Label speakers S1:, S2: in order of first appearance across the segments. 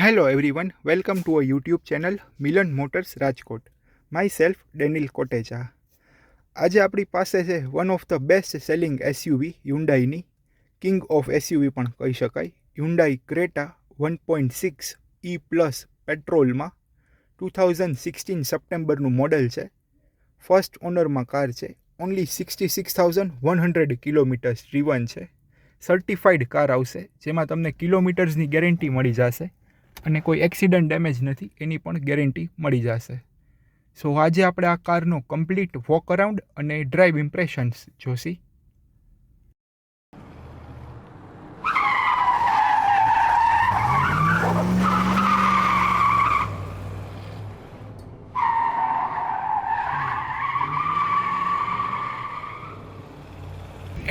S1: Hello everyone, welcome to our YouTube channel Milan motors Rajkot. Myself Denil Kotecha. આજે આપણી પાસે છે one of the best selling SUV હ્યુન્ડાઈની, king of SUV પણ કહી શકાય, હ્યુન્ડાઈ ક્રેટા 1.6 E પ્લસ પેટ્રોલમાં 2016 સપ્ટેમ્બરનું મોડલ છે. ફર્સ્ટ ઓનરમાં કાર છે. ઓનલી 66,100 કિલોમીટર્સ ડ્રીવન છે. સર્ટિફાઈડ કાર આવશે, જેમાં તમને કિલોમીટર્સની ગેરંટી મળી જશે અને કોઈ એક્સિડન્ટ ડેમેજ નથી એની પણ ગેરંટી મળી જશે. સો આજે આપણે આ કારનો કમ્પ્લીટ વોક અરાઉન્ડ અને ડ્રાઈવ ઇમ્પ્રેશન્સ જોશી.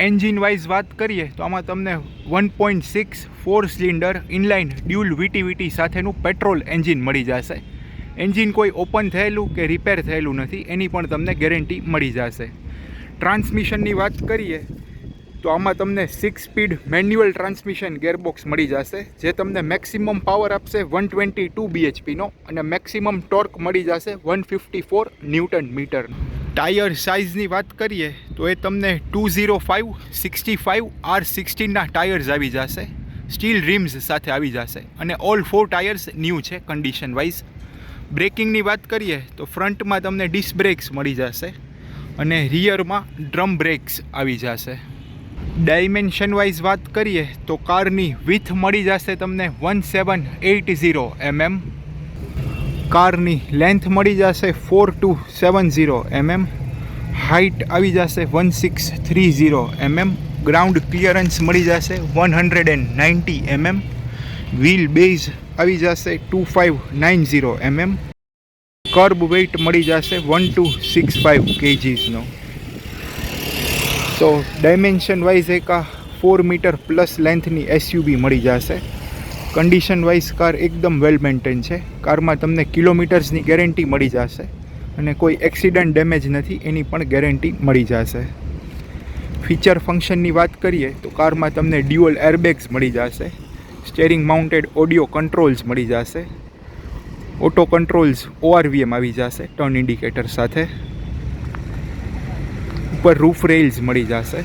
S1: એન્જિન વાઇઝ વાત કરીએ તો આમાં તમને 1.6 4 સિલિન્ડર ઇનલાઇન ડ્યુલ વીટીવીટી સાથેનું પેટ્રોલ એન્જિન મળી જશે. એન્જિન કોઈ ઓપન થયેલું કે રિપેર થયેલું નથી, એની પણ તમને ગેરંટી મળી જશે. ટ્રાન્સમિશનની વાત કરીએ તો આમાં તમને 6 સ્પીડ મેન્યુઅલ ટ્રાન્સમિશન ગેરબોક્સ મળી જશે, જે તમને મેક્સિમમ પાવર આપશે 122 BHPનો અને મેક્સિમમ ટોર્ક મળી જશે 154 ન્યૂટન મીટરનો. ટાયર સાઇઝની વાત કરીએ તો એ તમને 205/65 R16ના ટાયર્સ આવી જશે, સ્ટીલ રિમ્સ સાથે આવી જશે અને ઓલ 4 ટાયર્સ ન્યૂ છે કન્ડિશન વાઇઝ. બ્રેકિંગની વાત કરીએ તો ફ્રન્ટમાં તમને ડિસ્ક બ્રેક્સ મળી જશે અને રિયરમાં ડ્રમ બ્રેક્સ આવી જશે. ડાયમેન્શન વાઇઝ વાત કરીએ તો કારની વિથ મળી જશે તમને 1780 mm, કારની લેન્થ મળી જશે 4270 mm, હાઇટ આવી જશે 1630 mm, ગ્રાઉન્ડ ક્લિયરન્સ મળી જશે 190 mm, વ્હીલ બેઝ આવી જશે 2590 mm, કર્બ વેઇટ મળી જશે 1265 kgsનો. તો ડાયમેન્શન વાઇઝ એક આ 4 મીટર પ્લસ લેન્થની એસયુવી મળી જશે. કન્ડિશન વાઇઝ કાર એકદમ વેલ મેન્ટેન છે. કારમાં તમને કિલોમીટર્સની ગેરંટી મળી જશે અને કોઈ એક્સિડન્ટ ડેમેજ નથી એની પણ ગેરંટી મળી જશે. ફીચર ફંક્શનની વાત કરીએ તો કારમાં તમને ડ્યુઅલ એરબેગ્સ મળી જશે, સ્ટેરિંગ માઉન્ટેડ ઓડિયો કંટ્રોલ્સ મળી જશે, ઓટો કંટ્રોલ્સ ORVM આવી જશે ટર્ન ઇન્ડિકેટર સાથે, ઉપર રૂફ રેલ્સ મળી જશે.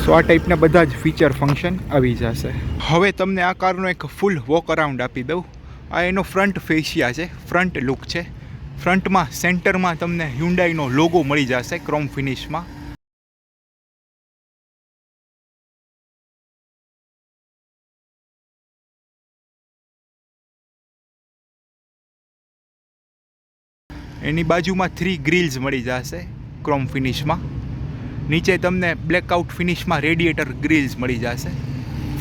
S1: સો આ ટાઈપના બધા જ ફીચર ફંક્શન આવી જશે. હવે તમને આ કારનો એક ફૂલ વોક અરાઉન્ડ આપી દઉં. આ એનો ફ્રન્ટ ફેશિયા છે, ફ્રન્ટ લુક છે. ફ્રન્ટમાં સેન્ટરમાં તમને હ્યુન્ડાઈનો લોગો મળી જશે ક્રોમ ફિનિશમાં. એની બાજુમાં 3 ગ્રીલ્સ મળી જશે ક્રોમ ફિનિશમાં. નીચે તમને બ્લેકઆઉટ ફિનિશમાં રેડિએટર ગ્રીલ્સ મળી જશે.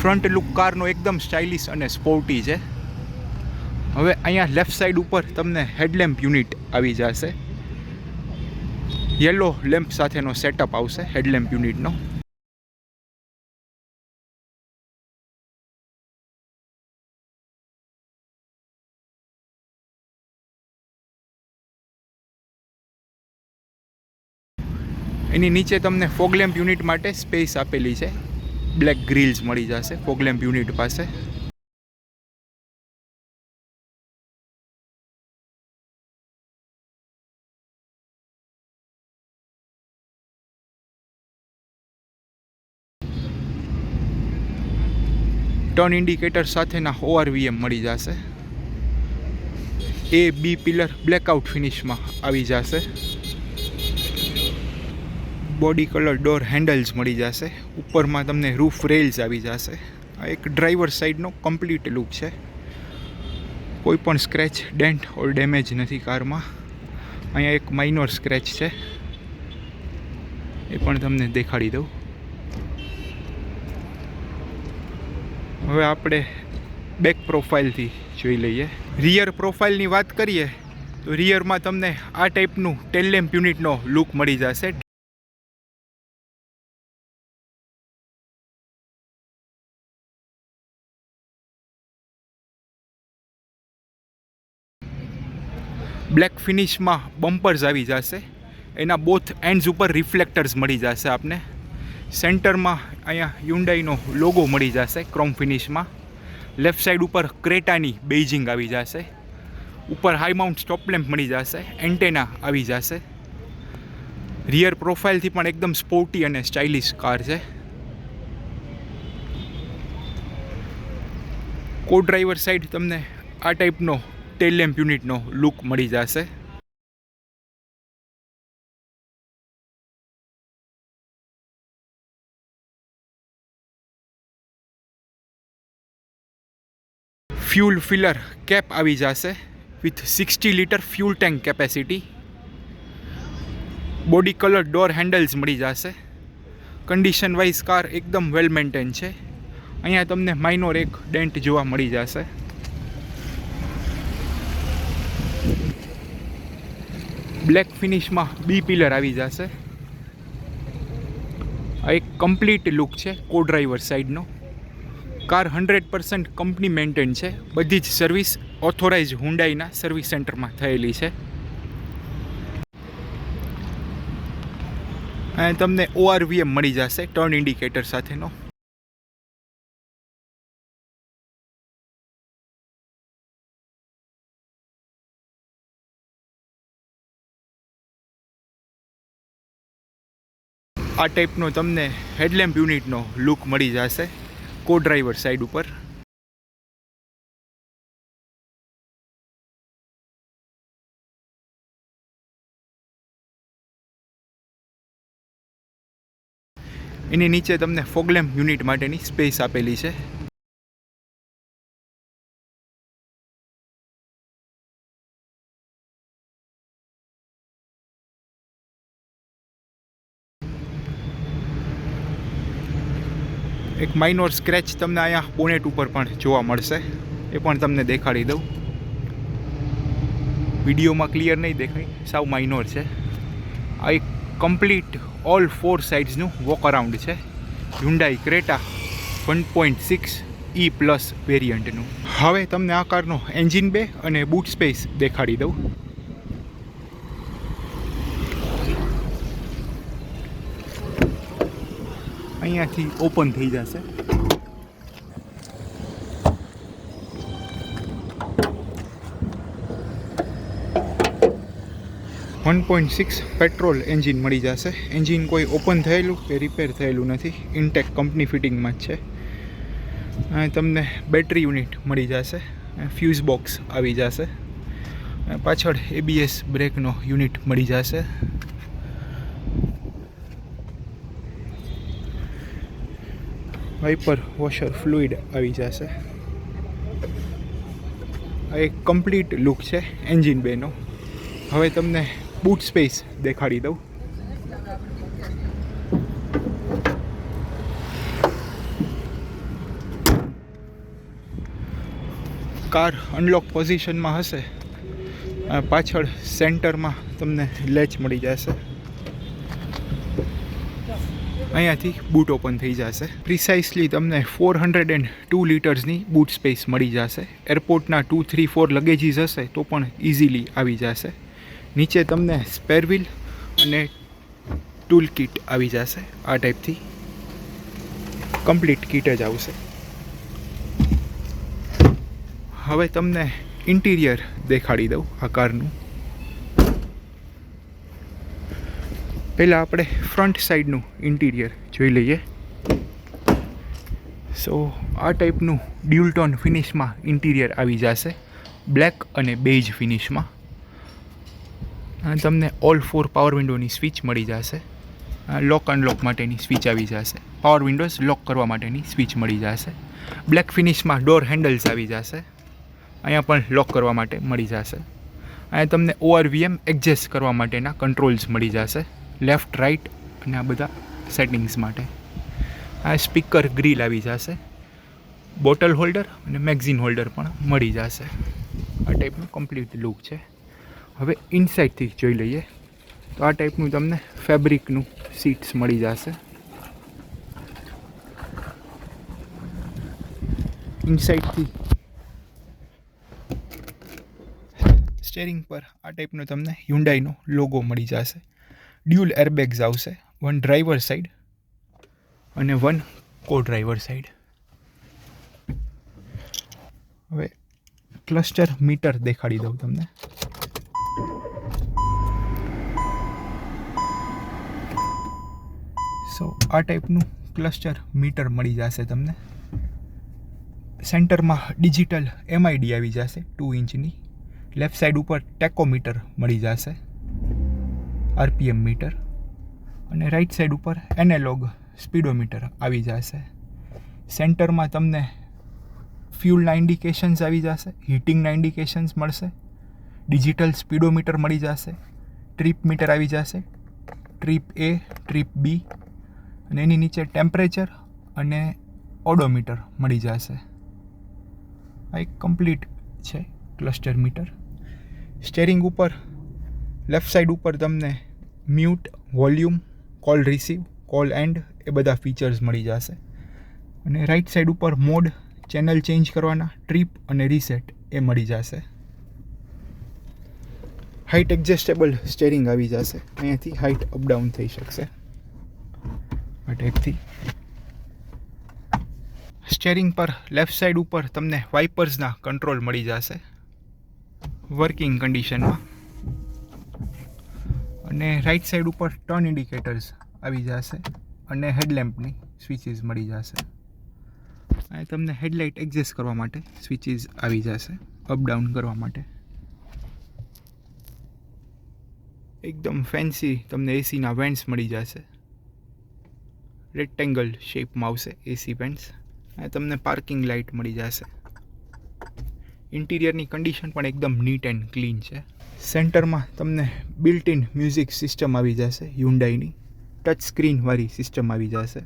S1: ફ્રન્ટ લુક કારનો એકદમ સ્ટાઇલિશ અને સ્પોર્ટી છે. હવે અહીંયા લેફ્ટ સાઈડ ઉપર તમને હેડલેમ્પ યુનિટ આવી જશે. યલો લેમ્પ સાથેનો સેટઅપ આવશે હેડલેમ્પ યુનિટનો. એની નીચે તમને ફોગલેમ્પ યુનિટ માટે સ્પેસ આપેલી છે. બ્લેક ગ્રીલ્સ મળી જશે ફોગલેમ્પ યુનિટ પાસે. ટર્ન ઇન્ડિકેટર સાથેના ORVM મળી જશે. A-B પિલર બ્લેકઆઉટ ફિનિશમાં આવી જશે. બોડી કલર ડોર હેન્ડલ્સ મળી જશે. ઉપરમાં તમને રૂફ રેલ્સ આવી જશે. આ એક ડ્રાઈવર સાઈડનો કમ્પ્લીટ લુક છે. કોઈ પણ સ્ક્રેચ, ડેન્ટ ઓર ડેમેજ નથી કારમાં. અહીંયા એક માઇનોર સ્ક્રેચ છે, એ પણ તમને દેખાડી દઉં. હવે આપણે બેક પ્રોફાઇલથી જોઈ લઈએ. રિયર પ્રોફાઇલની વાત કરીએ તો રિયરમાં તમને આ ટાઈપનું ટેલ લેમ્પ યુનિટનો લુક મળી જશે. બ્લેક ફિનિશમાં બમ્પર્સ આવી જશે. એના બોથ એન્ડ્સ ઉપર રિફ્લેક્ટર્સ મળી જશે આપને. સેન્ટરમાં અહીંયા હ્યુન્ડાઈનો લોગો મળી જશે ક્રોમ ફિનિશમાં. લેફ્ટ સાઈડ ઉપર ક્રેટાની બેઇજિંગ આવી જશે. ઉપર હાઈ માઉન્ટ સ્ટોપ લેમ્પ મળી જશે. એન્ટેના આવી જશે. રિયર પ્રોફાઇલથી પણ એકદમ સ્પોર્ટી અને સ્ટાઇલિશ કાર છે. કો ડ્રાઈવર સાઈડ તમને આ ટાઈપનો ટેલ લેમ્પ યુનિટનો લુક મળી જશે. ફ્યુલ ફિલર કેપ આવી જશે with 60 litre fuel tank capacity. Body colour door handles મળી જશે. કન્ડિશન વાઇઝ કાર એકદમ વેલ મેન્ટેન છે. અહીંયા તમને માઇનોર એક ડેન્ટ જોવા મળી જશે. બ્લેક ફિનિશમાં બી પિલર આવી જશે. આ એક કમ્પ્લીટ લુક છે કો ડ્રાઈવર સાઈડનો. કાર 100% કંપની મેન્ટેન છે. બધી જ સર્વિસ ઓથોરાઇઝ હુન્ડાઈના સર્વિસ સેન્ટરમાં થયેલી છે. અને તમને ORVM મળી જશે ટર્ન ઇન્ડિકેટર સાથેનો. આ ટાઈપનો તમને હેડલેમ્પ યુનિટનો લુક મળી જશે કો ડ્રાઈવર સાઈડ ઉપર. એની નીચે તમને ફોગ લેમ્પ યુનિટ માટેની સ્પેસ આપેલી છે. એક માઇનોર સ્ક્રેચ તમને અહીંયા બોનેટ ઉપર પણ જોવા મળશે. એ પણ તમને દેખાડી દઉં. વિડીયોમાં ક્લિયર નહીં દેખાય, સાવ માઇનોર છે. આ એક કમ્પ્લીટ ઓલ 4 સાઇડ્સનું વોક અરાઉન્ડ છે હ્યુન્ડાઈ ક્રેટા 1.6 E+ વેરિયન્ટનું. હવે તમને આ કારનો એન્જિન બે અને બૂટ સ્પેસ દેખાડી દઉં. અહીંયાથી ઓપન થઈ જશે. .6 પેટ્રોલ એન્જિન મળી જશે. એન્જિન કોઈ ઓપન થયેલું કે રિપેર થયેલું નથી, ઇન્ટેક કંપની ફિટિંગમાં જ છે. અને તમને બેટરી યુનિટ મળી જશે. ફ્યુઝ બોક્સ આવી જશે. પાછળ ABS બ્રેકનો યુનિટ મળી જશે. વાઇપર વોશર ફ્લુઇડ આવી જશે. આ એક કમ્પ્લીટ લુક છે એન્જિન બેનો. હવે તમને બૂટ સ્પેસ દેખાડી દઉં. કાર અનલોક પોઝિશનમાં હશે. પાછળ સેન્ટરમાં તમને લેચ મળી જશે. અહીંયાથી બૂટ ઓપન થઈ જશે. પ્રિસાઇસલી તમને 402 લીટર્સની બૂટ સ્પેસ મળી જશે. એરપોર્ટના 2, 3, 4 લગેજીસ હશે તો પણ ઇઝીલી આવી જશે. નીચે તમને સ્પેર વ્હીલ અને ટૂલ કિટ આવી જશે. આ ટાઈપથી કમ્પ્લીટ કિટ જ આવશે. હવે તમને ઇન્ટિરિયર દેખાડી દઉં આ કારનું. પહેલાં આપણે ફ્રન્ટ સાઈડનું ઇન્ટિરિયર જોઈ લઈએ. સો આ ટાઈપનું ડ્યુલ ટોન ફિનિશમાં ઇન્ટિરિયર આવી જશે. બ્લેક અને બેજ ફિનિશમાં. અને તમને ઓલ 4 પાવર વિન્ડોની સ્વિચ મળી જશે. લોક અનલોક માટેની સ્વિચ આવી જશે. પાવર વિન્ડોઝ લોક કરવા માટેની સ્વિચ મળી જશે. બ્લેક ફિનિશમાં ડોર હેન્ડલ્સ આવી જશે. અહીંયા પણ લોક કરવા માટે મળી જશે. અહીંયા તમને ORVM એડજસ્ટ કરવા માટેના કંટ્રોલ્સ મળી જશે. લેફ્ટ રાઇટ અને આ બધા સેટિંગ્સ માટે. આ સ્પીકર ગ્રીલ આવી જશે. બોટલ હોલ્ડર અને મેગઝીન હોલ્ડર પણ મળી જશે. આ ટાઈપનું કમ્પ્લીટ લુક છે. હવે ઇનસાઇડથી જોઈ લઈએ તો આ ટાઈપનું તમને ફેબ્રિકનું સીટ્સ મળી જશે. ઇનસાઇડથી સ્ટેરિંગ પર આ ટાઈપનો તમને હ્યુન્ડાઈનો લોગો મળી જશે. ડ્યુલ એરબેગ્સ આવશે. 1 ડ્રાઈવર સાઈડ અને 1 કો ડ્રાઈવર સાઈડ. હવે ક્લસ્ટર મીટર દેખાડી દઉં તમને. સો આ ટાઈપનું ક્લસ્ટર મીટર મળી જશે તમને. સેન્ટરમાં ડિજિટલ MID આવી જશે 2 ઇંચની. લેફ્ટ સાઈડ ઉપર ટેકોમીટર મળી જશે, RPM મીટર, અને રાઈટ સાઈડ ઉપર એનાલોગ સ્પીડોમીટર આવી જશે. સેન્ટરમાં તમને ફ્યુલના ઇન્ડિકેશન્સ આવી જશે, હીટિંગના ઇન્ડિકેશન્સ મળશે, ડિજિટલ સ્પીડોમીટર મળી જશે, ટ્રીપ મીટર આવી જશે, ટ્રીપ A, ટ્રીપ B, અને એની નીચે ટેમ્પરેચર અને ઓડોમીટર મળી જશે. આ એક કમ્પ્લીટ છે ક્લસ્ટર મીટર. સ્ટેરિંગ ઉપર લેફ્ટ સાઈડ ઉપર તમને mute, volume, call receive, call end એ બધા ફીચર્સ મળી જશે. અને રાઈટ સાઈડ ઉપર મોડ, ચેનલ ચેન્જ કરવાના, ટ્રીપ અને રીસેટ એ મળી જશે. હાઇટ એડજસ્ટેબલ સ્ટેરિંગ આવી જશે, અહીંયાથી હાઇટ અપડાઉન થઈ શકશે આ ટાઈપથી. સ્ટેરિંગ પર લેફ્ટ સાઈડ ઉપર તમને વાઇપર્સના કંટ્રોલ મળી જશે વર્કિંગ કન્ડિશનમાં, અને રાઈટ સાઈડ ઉપર ટર્ન ઇન્ડિકેટર્સ આવી જશે અને હેડલેમ્પની સ્વિચીસ મળી જશે. અને તમને હેડલાઇટ એડજસ્ટ કરવા માટે સ્વિચીસ આવી જશે અપ ડાઉન કરવા માટે. એકદમ ફેન્સી તમને એસીના વેન્ટ્સ મળી જશે, રેક્ટેંગલ શેપમાં આવશે એસી વેન્ટ્સ. અને તમને પાર્કિંગ લાઇટ મળી જશે. ઇન્ટિરિયરની કન્ડિશન પણ એકદમ નીટ એન્ડ ક્લીન છે. સેન્ટરમાં તમને બિલ્ટ ઇન મ્યુઝિક સિસ્ટમ આવી જશે, હ્યુન્ડાઈની ટચ સ્ક્રીનવાળી સિસ્ટમ આવી જશે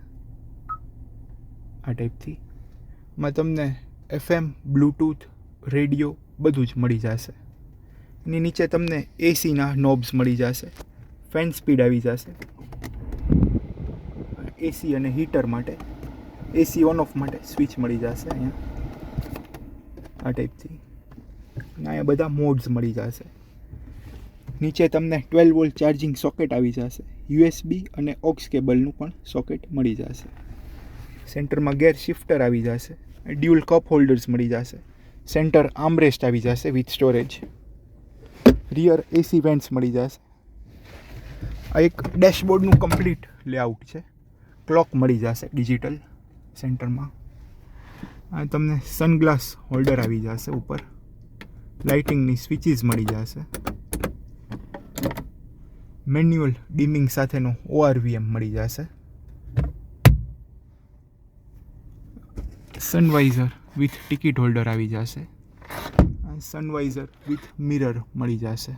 S1: આ ટાઈપથી. માં તમને FM, બ્લૂટૂથ, રેડિયો બધું જ મળી જશે. એની નીચે તમને એસીના નોબ્સ મળી જશે, ફેન સ્પીડ આવી જશે, એસી અને હીટર માટે, એસી ઓન ઓફ માટે સ્વિચ મળી જશે અહીંયા આ ટાઈપથી. અહીંયા બધા મોડ્સ મળી જશે. નીચે તમને 12 વોલ્ટ ચાર્જિંગ સોકેટ આવી જશે, USB અને ઓક્સ કેબલનું પણ સોકેટ મળી જશે. સેન્ટરમાં ગેર શિફ્ટર આવી જશે, ડ્યુઅલ કપ હોલ્ડર્સ મળી જશે, સેન્ટર આર્મરેસ્ટ આવી જશે વિથ સ્ટોરેજ, રિયર એસી વેન્ટ્સ મળી જશે. આ એક ડેશબોર્ડનું કમ્પ્લીટ લેઆઉટ છે. ક્લોક મળી જશે ડિજિટલ સેન્ટરમાં. આ તમને સનગ્લાસ હોલ્ડર આવી જશે ઉપર, લાઇટિંગની સ્વિચીસ મળી જશે, મેન્યુઅલ ડીમિંગ સાથેનો ORVM મળી જશે, સનવાઇઝર વિથ ટિકિટ હોલ્ડર આવી જશે, સનવાઇઝર વિથ મિરર મળી જશે.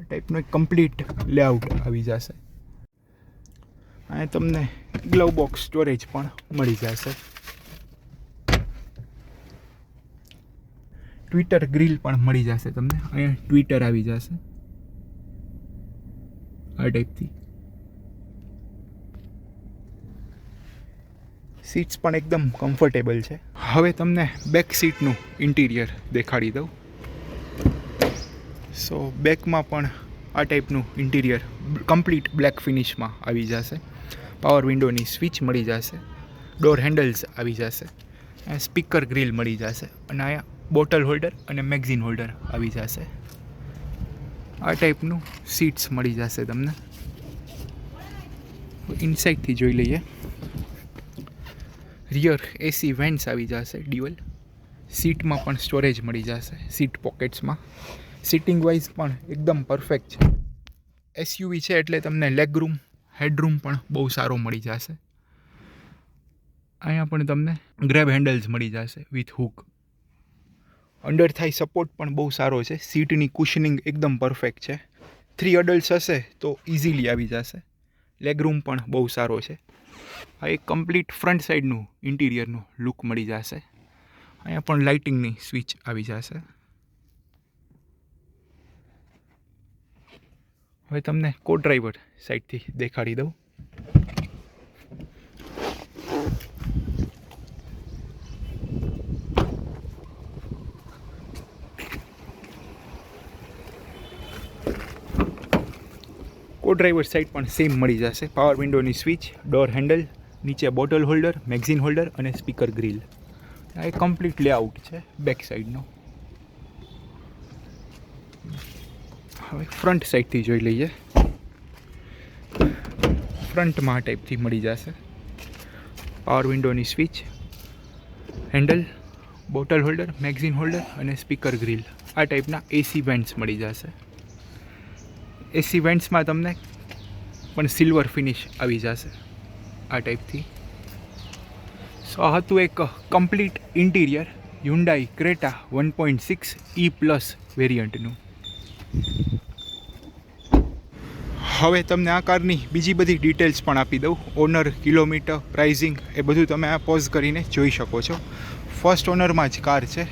S1: ટાઈપનો એક કમ્પ્લીટ લેઆઉટ આવી જશે. અને તમને ગ્લવ બોક્સ સ્ટોરેજ પણ મળી જશે. ટ્વિટર ગ્રીલ પણ મળી જશે તમને, અહીંયા ટ્વિટર આવી જશે આ ટાઈપથી. સીટ્સ પણ એકદમ કમ્ફર્ટેબલ છે. હવે તમને બેક સીટનું ઇન્ટિરિયર દેખાડી દઉં. સો બેકમાં પણ આ ટાઈપનું ઇન્ટિરિયર કમ્પ્લીટ બ્લેક ફિનિશમાં આવી જશે. પાવર વિન્ડોની સ્વિચ મળી જશે, ડોર હેન્ડલ્સ આવી જશે, સ્પીકર ગ્રીલ મળી જશે, અને અહીંયા બોટલ હોલ્ડર અને મેગઝીન હોલ્ડર આવી જશે. આ ટાઈપનું સીટ્સ મળી જશે તમને. ઇનસાઇડથી જોઈ લઈએ. રિયર એસી વેન્ટ્સ આવી જશે ડ્યુઅલ. સીટમાં પણ સ્ટોરેજ મળી જશે સીટ પોકેટ્સમાં. સિટિંગ વાઇઝ પણ એકદમ પરફેક્ટ છે. SUV છે એટલે તમને લેગ રૂમ, હેડરૂમ પણ બહુ સારો મળી જશે. અહીંયા પણ તમને ગ્રેબ હેન્ડલ્સ મળી જશે વિથ હુક. અંડર થાઈ સપોર્ટ પણ બહુ સારો છે. સીટની કુશનિંગ એકદમ પરફેક્ટ છે. 3 અડલ્ટ્સ હશે તો ઇઝીલી આવી જશે. લેગ રૂમ પણ બહુ સારો છે. આ એક કમ્પ્લીટ ફ્રન્ટ સાઈડનું ઇન્ટિરિયરનું લુક મળી જશે. અહીંયા પણ લાઇટિંગની સ્વિચ આવી જશે. હવે તમને કો ડ્રાઈવર સાઈડથી દેખાડી દઉં. કો ડ્રાઈવર સાઈડ પણ સેમ મળી જશે. પાવર વિન્ડોની સ્વિચ, ડોર હેન્ડલ, નીચે બોટલ હોલ્ડર, મેગઝીન હોલ્ડર અને સ્પીકર ગ્રીલ. આ એક કમ્પ્લીટ લેઆઉટ છે બેક સાઈડનો. હવે ફ્રન્ટ સાઈડથી જોઈ લઈએ. ફ્રન્ટમાં આ ટાઈપથી મળી જશે. પાવર વિન્ડોની switch, handle, bottle holder, magazine holder અને સ્પીકર ગ્રીલ. આ ટાઈપના એસી વેન્ટ્સ મળી જશે. એસી વેન્ટ્સમાં તમને પણ સિલ્વર ફિનિશ આવી જશે આ ટાઈપથી. સો આ હતું એક complete interior Hyundai Creta 1.6 E+ વેરિયન્ટનું. હવે તમને આ કારની બીજી બધી ડિટેલ્સ પણ આપી દઉં. ઓનર, કિલોમીટર, પ્રાઇઝિંગ એ બધું તમે આ પોઝ કરીને જોઈ શકો છો. ફર્સ્ટ ઓનરમાં જ કાર છે.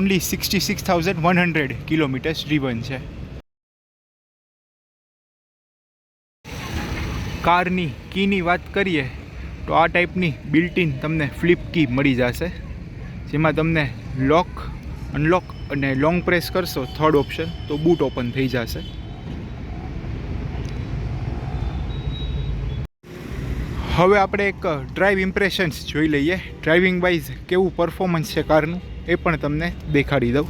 S1: ઓનલી 66,100 કિલોમીટર્સ ડ્રીવન છે. કારની કીની વાત કરીએ તો આ ટાઈપની બિલ્ટ-ઇન તમને ફ્લિપ કી મળી જશે, જેમાં તમને લોક, અનલોક અને લોંગ પ્રેસ કરશો થર્ડ ઓપ્શન તો બૂટ ઓપન થઈ જશે. હવે આપણે એક ડ્રાઈવ ઇમ્પ્રેશન્સ જોઈ લઈએ. ડ્રાઇવિંગ વાઇઝ કેવું પરફોર્મન્સ છે કારનું એ પણ તમને દેખાડી દઉં.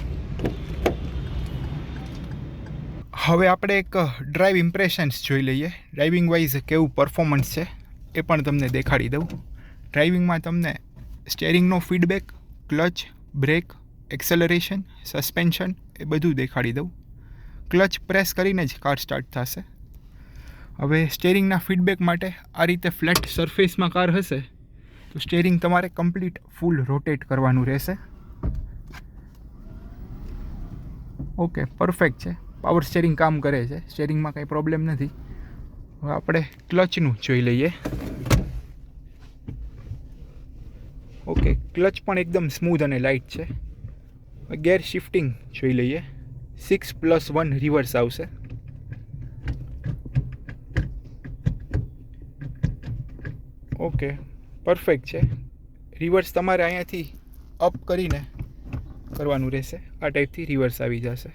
S1: હવે આપણે એક ડ્રાઈવ ઇમ્પ્રેશન્સ જોઈ લઈએ. ડ્રાઇવિંગ વાઇઝ કેવું પરફોર્મન્સ છે એ પણ તમને દેખાડી દઉં. ડ્રાઇવિંગમાં તમને સ્ટેરિંગનો feedback, clutch, brake, acceleration, suspension એ બધું દેખાડી દઉં. ક્લચ પ્રેસ કરીને જ કાર સ્ટાર્ટ થશે. હવે સ્ટેરિંગના ફીડબેક માટે આ રીતે ફ્લેટ સરફેસમાં કાર હશે તો સ્ટેરિંગ તમારે કમ્પ્લીટ ફૂલ રોટેટ કરવાનું રહેશે. ઓકે, પરફેક્ટ છે. પાવર સ્ટેરિંગ કામ કરે છે, સ્ટેરિંગમાં કંઈ પ્રોબ્લેમ નથી. હવે આપણે ક્લચનું જોઈ લઈએ. ઓકે, ક્લચ પણ એકદમ સ્મૂધ અને લાઇટ છે. ગેર શિફ્ટિંગ જોઈ લઈએ. 6+1 રિવર્સ આવશે. ઓકે, પરફેક્ટ છે. રિવર્સ તમારે અહીંયાથી અપ કરીને કરવાનું રહેશે. આ ટાઈપથી રિવર્સ આવી જશે.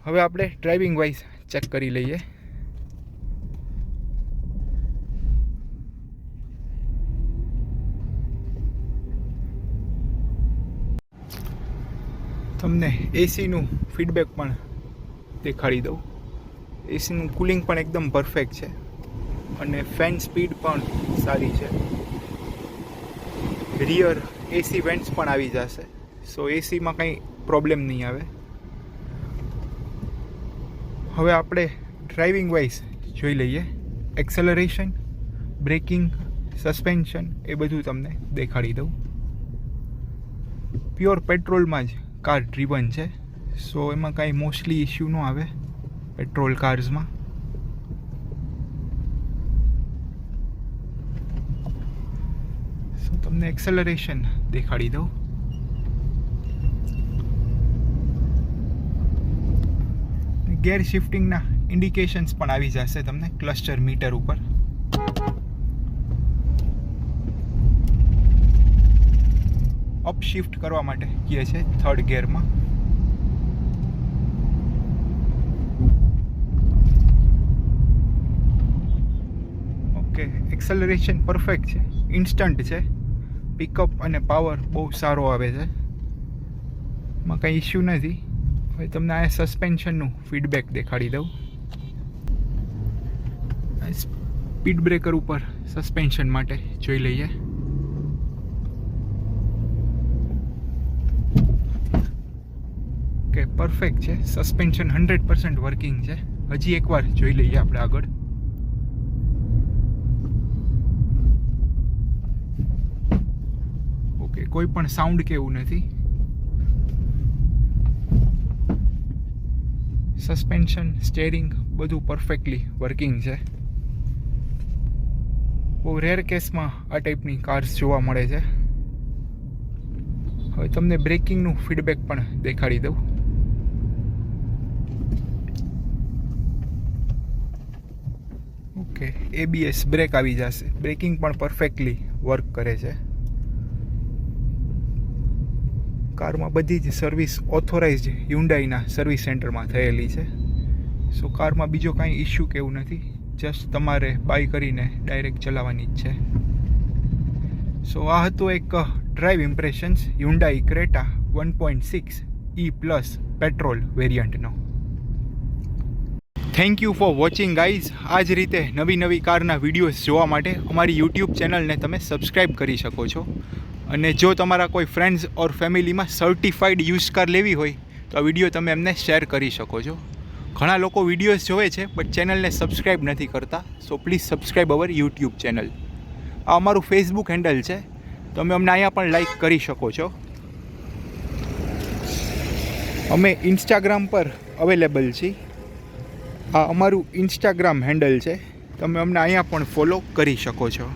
S1: હવે આપણે ડ્રાઇવિંગ વાઇઝ ચેક કરી લઈએ. તમને એસીનું ફીડબેક પણ દેખાડી દઉં. એસીનું કુલિંગ પણ એકદમ પરફેક્ટ છે અને ફેન સ્પીડ પણ સારી છે. રિયર એસી વેન્ટ્સ પણ આવી જશે, સો એસીમાં કંઈ પ્રોબ્લેમ નહીં આવે. હવે આપણે ડ્રાઇવિંગ વાઇઝ જોઈ લઈએ. એક્સેલરેશન, બ્રેકિંગ, સસ્પેન્શન એ બધું તમને દેખાડી દઉં. પ્યોર પેટ્રોલમાં જ કાર ડ્રીવન છે, સો એમાં કાંઈ મોસ્ટલી ઇસ્યુ ન આવે પેટ્રોલ કાર્સમાં. સો તમને એક્સેલરેશન દેખાડી દઉં. ગેર શિફ્ટિંગના ઇન્ડિકેશન્સ પણ આવી જશે તમને ક્લસ્ટર મીટર ઉપર. અપ શિફ્ટ કરવા માટે કહે છે થર્ડ ગિયરમાં. ઓકે, એક્સેલરેશન પરફેક્ટ છે, ઇન્સ્ટન્ટ છે. પિકઅપ અને પાવર બહુ સારો આવે છે, એમાં કંઈ ઇસ્યુ નથી. હવે તમને આ સસ્પેન્શનનું ફીડબેક દેખાડી દઉં. સ્પીડ બ્રેકર ઉપર સસ્પેન્શન માટે જોઈ લઈએ. ઓકે, પરફેક્ટ છે. સસ્પેન્શન 100% વર્કિંગ છે. હજી એકવાર જોઈ લઈએ આપણે આગળ. ઓકે, કોઈ પણ સાઉન્ડ કે એવું નથી. સસ્પેન્શન, સ્ટેરિંગ બધું પરફેક્ટલી વર્કિંગ છે. બહુ રેર કેસમાં આ ટાઈપની કાર્સ જોવા મળે છે. હવે તમને બ્રેકિંગનું ફીડબેક પણ દેખાડી દઉં. ઓકે, ABS બ્રેક આવી જશે. બ્રેકિંગ પણ પરફેક્ટલી વર્ક કરે છે. કારમાં બધી જ સર્વિસ ઓથોરાઇઝડ હ્યુન્ડાઈના સર્વિસ સેન્ટરમાં થયેલી છે, સો કારમાં બીજો કાંઈ ઇસ્યુ કે એવું નથી. જસ્ટ તમારે બાય કરીને ડાયરેક્ટ ચલાવવાની જ છે. સો આ હતું એક drive impressions Hyundai Creta 1.6 E plus petrol વેરિયન્ટનો. Thank you for watching guys. આ જ રીતે નવી કારના વિડીયોઝ જોવા માટે અમારી યુટ્યુબ ચેનલને તમે સબસ્ક્રાઈબ કરી શકો છો. અને જો તમારા કોઈ ફ્રેન્ડ્સ ઓર ફેમિલીમાં સર્ટિફાઈડ યુઝ કાર લેવી હોય તો આ વિડીયો તમે એમને શેર કરી શકો છો. ઘણા લોકો વિડીયોઝ જોવે છે બટ ચેનલને સબસ્ક્રાઈબ નથી કરતા. So please subscribe our YouTube channel. આ અમારું ફેસબુક હેન્ડલ છે, તમે અમને અહીંયા પણ લાઈક કરી શકો છો. અમે ઇન્સ્ટાગ્રામ પર અવેલેબલ છીએ. આ અમારું ઇન્સ્ટાગ્રામ હેન્ડલ છે, તમે અમને અહીંયા પણ ફોલો કરી શકો છો.